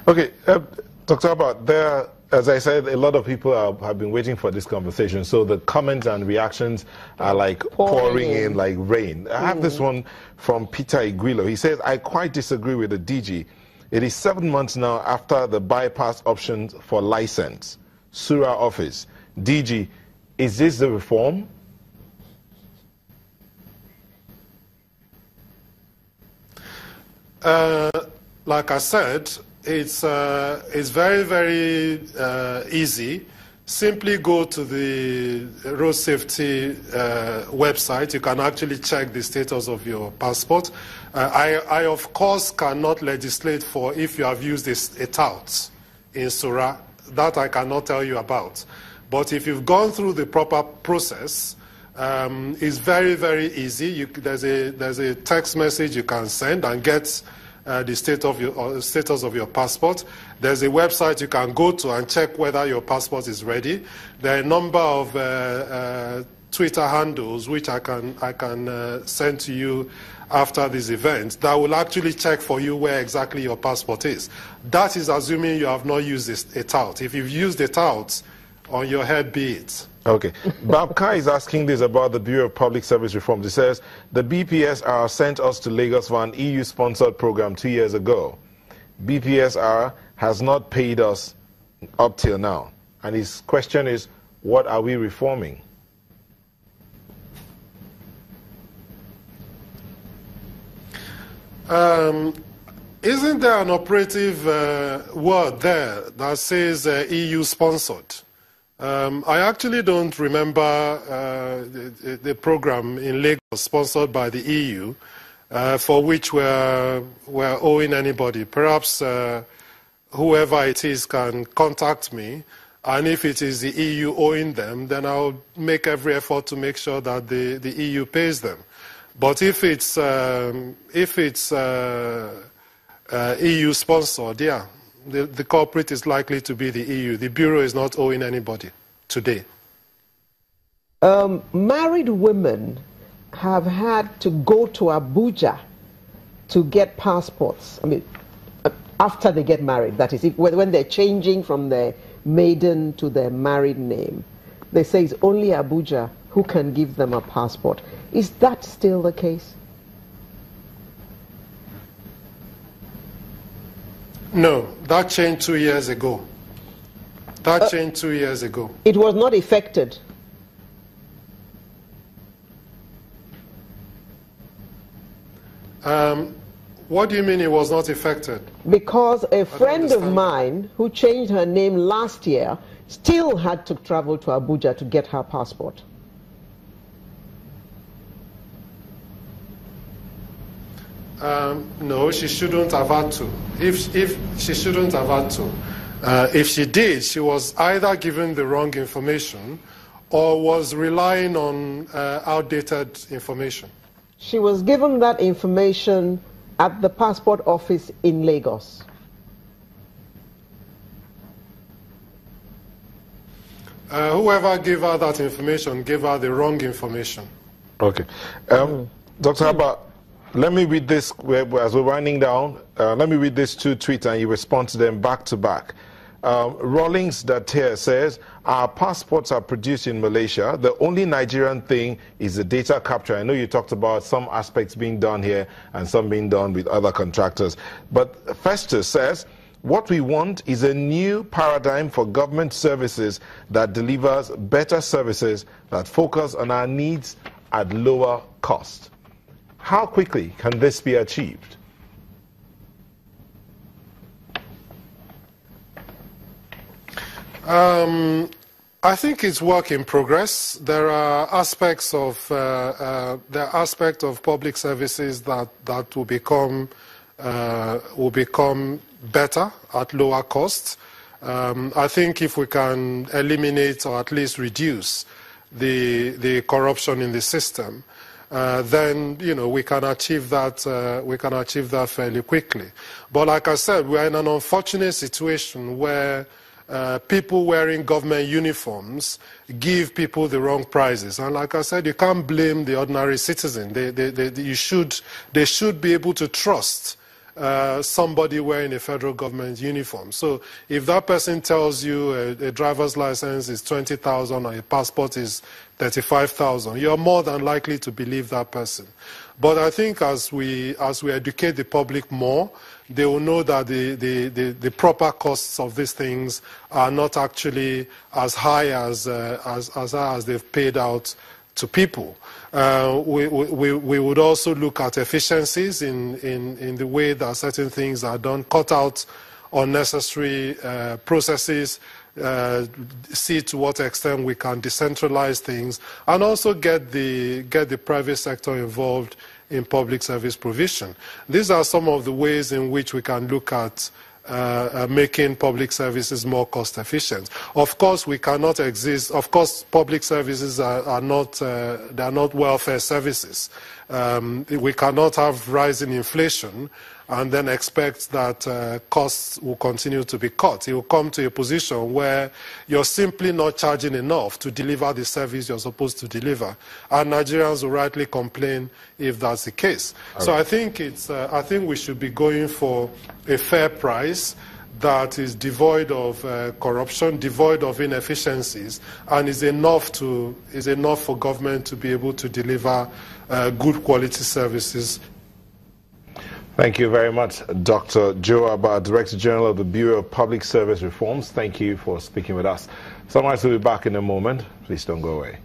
Okay, Dr. Abah, as I said, a lot of people have been waiting for this conversation, so the comments and reactions are like pouring in like rain. I have this one from Peter Iguilo. He says, I quite disagree with the DG. It is 7 months now after the bypass options for license. Surah office. DG, is this the reform? Like I said, it's very, very easy. Simply go to the road safety website. You can actually check the status of your passport. I of course, cannot legislate for if you have used a tout in Surah. That I cannot tell you about. But if you've gone through the proper process, it's very, very easy. There's a text message you can send and get the status of your passport. There's a website you can go to and check whether your passport is ready. There are a number of Twitter handles which I can send to you after this event that will actually check for you where exactly your passport is. That is assuming you have not used a tout. If you've used a tout, on your head be it. Okay. Babka is asking this about the Bureau of Public Service Reforms. He says, the BPSR sent us to Lagos for an EU-sponsored program 2 years ago. BPSR has not paid us up till now. And his question is, what are we reforming? Isn't there an operative word there that says EU-sponsored? I actually don't remember the program in Lagos sponsored by the EU for which we're owing anybody. Perhaps whoever it is can contact me, and if it is the EU owing them, then I'll make every effort to make sure that the EU pays them. But if it's EU sponsored, yeah. The culprit is likely to be the EU. The Bureau is not owing anybody today. Married women have had to go to Abuja to get passports. I mean, after they get married, that is, when they're changing from their maiden to their married name. They say it's only Abuja who can give them a passport. Is that still the case? No, that changed 2 years ago. That changed 2 years ago. It was not effected. What do you mean it was not effected? Because a friend of mine who changed her name last year still had to travel to Abuja to get her passport. No, she shouldn't have had to. If she shouldn't have had to. If she did, she was either given the wrong information or was relying on outdated information. She was given that information at the passport office in Lagos. Whoever gave her that information gave her the wrong information. Okay. Dr. Abah, let me read this as we're winding down. Let me read this two tweets and you respond to them back to back. Rawlings Dater says, our passports are produced in Malaysia. The only Nigerian thing is the data capture. I know you talked about some aspects being done here and some being done with other contractors. But Festus says, what we want is a new paradigm for government services that delivers better services that focus on our needs at lower cost. How quickly can this be achieved? I think it's work in progress. There are aspects of public services that will become better at lower cost. I think if we can eliminate or at least reduce the corruption in the system, then we can achieve that. We can achieve that fairly quickly. But like I said, we are in an unfortunate situation where people wearing government uniforms give people the wrong prizes. And like I said, you can't blame the ordinary citizen. They should be able to trust somebody wearing a federal government uniform. So if that person tells you a driver's license is 20,000 or a passport is 35,000, you're more than likely to believe that person. But I think as we educate the public more, they will know that the proper costs of these things are not actually as high as they've paid out to people. We would also look at efficiencies in the way that certain things are done, cut out unnecessary processes, see to what extent we can decentralize things, and also get the private sector involved in public service provision. These are some of the ways in which we can look at making public services more cost efficient. Of course, we cannot exist. Of course, public services are not welfare services. We cannot have rising inflation and then expect that costs will continue to be cut. It will come to a position where you're simply not charging enough to deliver the service you're supposed to deliver, and Nigerians will rightly complain if that's the case. Okay. So I think we should be going for a fair price that is devoid of corruption, devoid of inefficiencies, and is enough for government to be able to deliver good quality services. Thank you very much, Dr. Joe Abah, Director General of the Bureau of Public Service Reforms. Thank you for speaking with us. Sunrise will be back in a moment. Please don't go away.